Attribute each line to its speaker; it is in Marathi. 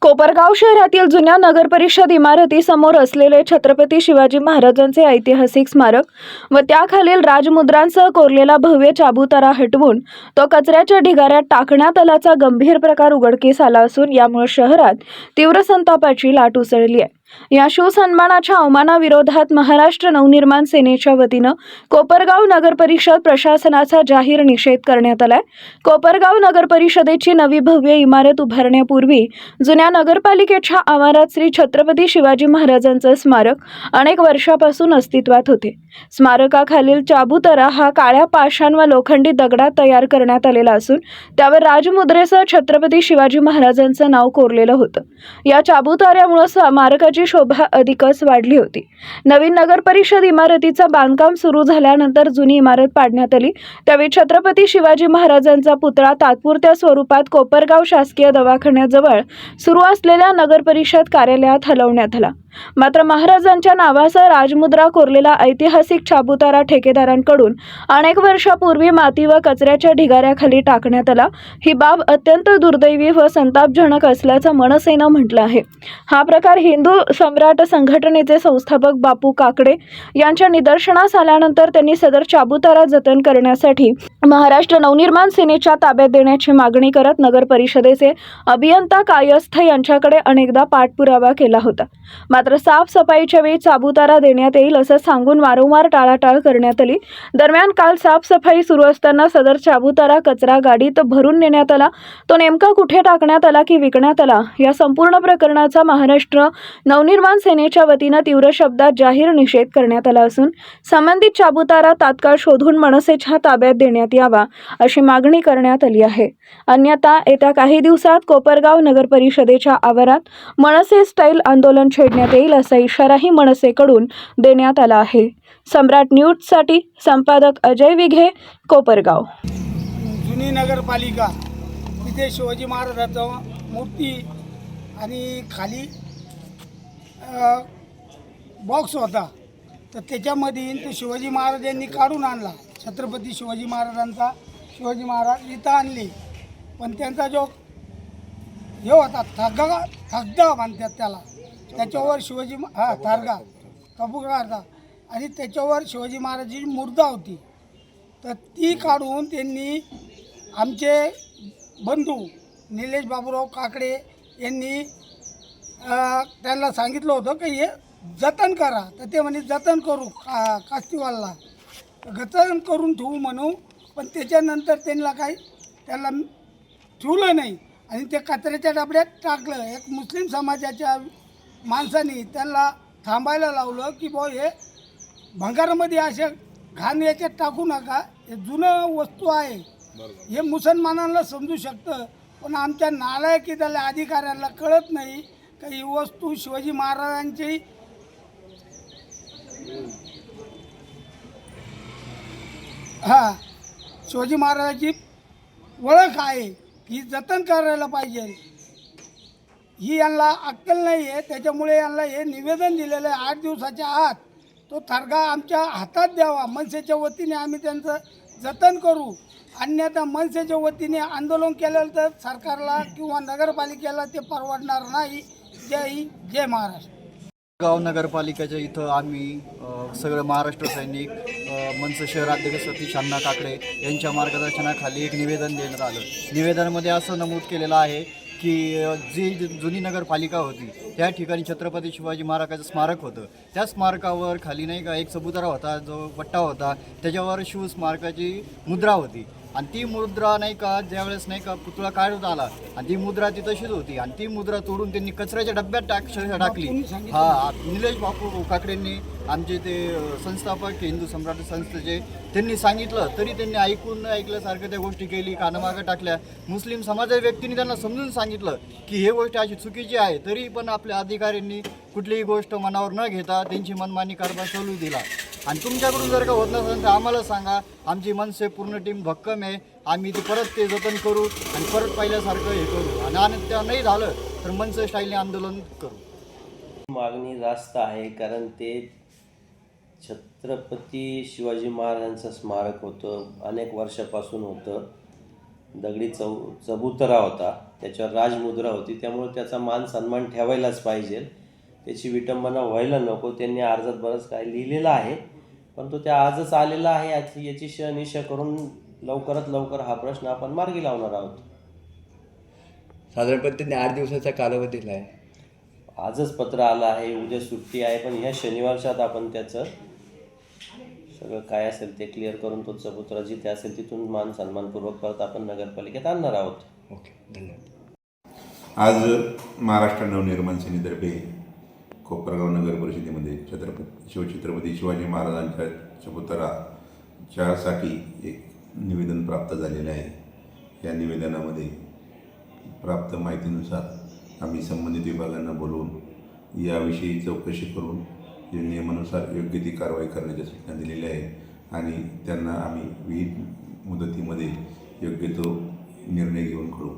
Speaker 1: कोपरगाव शहरातील जुन्या नगरपरिषद इमारतीसमोर असलेले छत्रपती शिवाजी महाराजांचे ऐतिहासिक स्मारक व त्याखालील राजमुद्रांसह कोरलेला भव्य चाबुतारा हटवून तो कचऱ्याच्या ढिगाऱ्यात टाकण्यात आल्याचा गंभीर प्रकार उघडकीस आला असून यामुळे शहरात तीव्र संतापाची लाट उसळली आहे। या शिवसन्मानाच्या अवमानाविरोधात महाराष्ट्र नवनिर्माण सेनेच्या वतीनं कोपरगाव नगरपरिषद प्रशासनाचा जाहीर निषेध करण्यात आलाय। कोपरगाव नगरपरिषदेची नवी भव्य इमारत उभारण्यापूर्वी जुन्या नगरपालिकेच्या आवारात श्री छत्रपती शिवाजी महाराजांचे स्मारक अनेक वर्षापासून अस्तित्वात होते। स्मारकाखालील चाबुतारा हा काळ्या पाषाण व लोखंडी दगडात तयार करण्यात आलेला असून त्यावर राजमुद्रेसह छत्रपती शिवाजी महाराजांचे नाव कोरलेलं होतं। या चाबुताऱ्यामुळे स्मारकाची शोभा अधिकच वाढली होती। नवीन नगरपरिषद इमारतीचं बांधकाम सुरू झाल्यानंतर जुनी इमारत पाडण्यात आली। त्यावेळी छत्रपती शिवाजी महाराजांचा पुतळा तात्पुरत्या स्वरूपात कोपरगाव शासकीय दवाखान्याजवळ सुरू असलेल्या नगरपरिषद कार्यालयात हलवण्यात आला। मात्र महाराजांच्या नावासह राजमुद्रा कोरलेला ऐतिहासिक चाबुतारा ठेकेदारांकडून अनेक वर्षापूर्वी माती व कचऱ्याच्या ढिगाऱ्याखाली टाकण्यात आला। ही बाब अत्यंत दुर्दैवी व संतापजनक असल्याचं मनसेनं म्हटलं आहे। हा प्रकार हिंदू सम्राट संघटनेचे संस्थापक बापू काकडे यांच्या निदर्शनास आल्यानंतर त्यांनी सदर चाबुतारा जतन करण्यासाठी महाराष्ट्र नवनिर्माण सेनेच्या ताब्यात देण्याची मागणी करत नगर परिषदेचे अभियंता कायस्थ यांच्याकडे अनेकदा पाठपुरावा केला होता। मात्र साफसफाईच्या वेळी चाबुतारा देण्यात येईल असं सांगून वारंवार टाळाटाळ करण्यात आली। दरम्यान काल साफसफाई सुरू असताना सदर चाबुतारा कचरा गाडीत भरून नेण्यात आला। तो नेमका कुठे टाकण्यात आला की विकण्यात आला या संपूर्ण प्रकरणाचा महाराष्ट्र नवनिर्माण सेनेच्या वतीनं तीव्र शब्दात जाहीर निषेध करण्यात आला असून संबंधित चाबुतारा तात्काळ शोधून मनसेच्या ताब्यात देण्यात यावा अशी मागणी करण्यात आली आहे। अन्यथा येत्या काही दिवसात कोपरगाव नगर परिषदेच्या आवारात मनसे स्टाईल आंदोलन छेडण्यात येईल असा इशाराही मनसेकडून देण्यात आला आहे। सम्राट न्यूजसाठी संपादक अजय विघे, कोपरगाव।
Speaker 2: जुनी नगरपालिका तिथे शिवाजी महाराजांचा मूर्ती आणि खाली बॉक्स होता, तर त्याच्यामध्ये तो शिवाजी महाराजांनी काढून आणला। छत्रपती शिवाजी महाराजांचा शिवाजी महाराज इथं आणले, पण त्यांचा जो हे होता थगदा म्हणतात त्याला, त्याच्यावर शिवाजी थारगा कपुगारचा आणि त्याच्यावर शिवाजी महाराजांची मूर्ती होती, तर ती काढून त्यांनी आमचे बंधू निलेश बाबूराव काकडे यांनी त्यांना सांगितलं होतं की हे जतन करा, तर ते म्हणे जतन करू कास्तीवालला जतन करून ठेवू म्हणू, पण त्याच्यानंतर त्यांना काही त्याला ठेवलं नाही आणि ते कचऱ्याच्या डबड्यात टाकलं। एक मुस्लिम समाजाच्या माणसाने त्यांना थांबायला लावलं की बुवा हे भंगारामध्ये असे घाण याच्यात टाकू नका, हे जुनं वस्तू आहे, हे मुसलमानांना समजू शकतं, पण आमच्या नालायकी झाल्या अधिकाऱ्यांना कळत नाही की ही वस्तू शिवाजी महाराजांची शिवाजी महाराजांची ओळख आहे, ही जतन करायला पाहिजे। ही यांना अक्कल नाही आहे, त्याच्यामुळे यांना हे निवेदन दिलेलं आहे 8 दिवसाच्या आत तो थरगा आमच्या हातात द्यावा। मनसेच्या वतीने आम्ही त्यांचं जतन करू, अन्यथा मनसेच्या वतीने आंदोलन केलं तर सरकारला किंवा नगरपालिकेला ते परवडणार नाही। जय हिंद, जय महाराष्ट्र।
Speaker 3: गाव नगरपालिकेच्या इथं आम्ही सगळं महाराष्ट्र सैनिक मनसे शहराध्यक्ष सतीश अण्णा काकडे यांच्या मार्गदर्शनाखाली एक निवेदन देण्यात आलं। निवेदनामध्ये असं नमूद केलेलं आहे की जी जुनी नगरपालिका होती त्या ठिकाणी छत्रपती शिवाजी महाराजांचं स्मारक होतं, त्या स्मारकावर खाली नाही का एक चबुतारा होता, जो पट्टा होता, त्याच्यावर शिवस्मारकाची मुद्रा होती आणि ती मुद्रा नाही का ज्यावेळेस नाही का पुतळा काढत आला आणि ती मुद्रा ती तशीच होती आणि ती मुद्रा तोडून त्यांनी कचऱ्याच्या डब्यात टाकली। निलेश बापू काकडेंनी आमचे ते संस्थापक हिंदू सम्राट संस्थेचे त्यांनी सांगितलं, तरी त्यांनी ऐकून ऐकल्यासारखं त्या गोष्टी केली, कानामागं टाकल्या। मुस्लिम समाजाच्या व्यक्तींनी त्यांना समजून सांगितलं की हे गोष्ट अशी चुकीची आहे, तरी पण आपल्या अधिकाऱ्यांनी कुठलीही गोष्ट मनावर न घेता त्यांची मनमानी कारभार चालू दिला। आणि तुमच्याकडून जर का होत नसेल तर आम्हाला सांगा, आमची मनसे पूर्ण टीम भक्कम आहे, आम्ही ते परत ते जतन करू आणि परत पहिल्यासारखं हे करू आणि त्या नाही झालं तर मनसे स्टाईलने आंदोलन करू।
Speaker 4: मागणी रास्त आहे, कारण ते छत्रपती शिवाजी महाराजांचं स्मारक होतं, अनेक वर्षापासून होतं। दगडी चबुतरा होता, त्याच्यावर राजमुद्रा होती, त्यामुळे त्याचा मान सन्मान ठेवायलाच पाहिजे. त्याची विटंबना व्हायला नको. त्यांनी अर्जात बरंच काय लिहिलेलं आहे, परंतु त्या आजच आलेला आहे याची शहानिशा करून लवकरात लवकर हा प्रश्न आपण मार्गी लावणार आहोत.
Speaker 5: साधारणपणे त्यांनी 8 दिवसाचा कालावधी दिला आहे.
Speaker 4: आजच पत्र आलं आहे, उद्या सुट्टी आहे, पण ह्या शनिवारच्या आत आपण त्याचं सगळं काय असेल ते क्लिअर करून तो चबुतरा जिथे असेल तिथून मान सन्मानपूर्वक परत आपण नगरपालिकेत आणणार आहोत.
Speaker 5: ओके, धन्यवाद.
Speaker 6: आज महाराष्ट्र नवनिर्माण सेनेतर्फे कोपरगाव नगर परिषदेमध्ये शिवछत्रपती शिवाजी महाराजांच्या चबुतराच्यासाठी एक निवेदन प्राप्त झालेलं आहे. या निवेदनामध्ये प्राप्त माहितीनुसार आम्ही संबंधित विभागांना बोलवून याविषयी चौकशी करून नियमानुसार योग्य ती कारवाई करण्याच्या सूचना दिलेल्या आहेत आणि त्यांना आम्ही विहित मुदतीमध्ये योग्य तो निर्णय घेऊन कळू.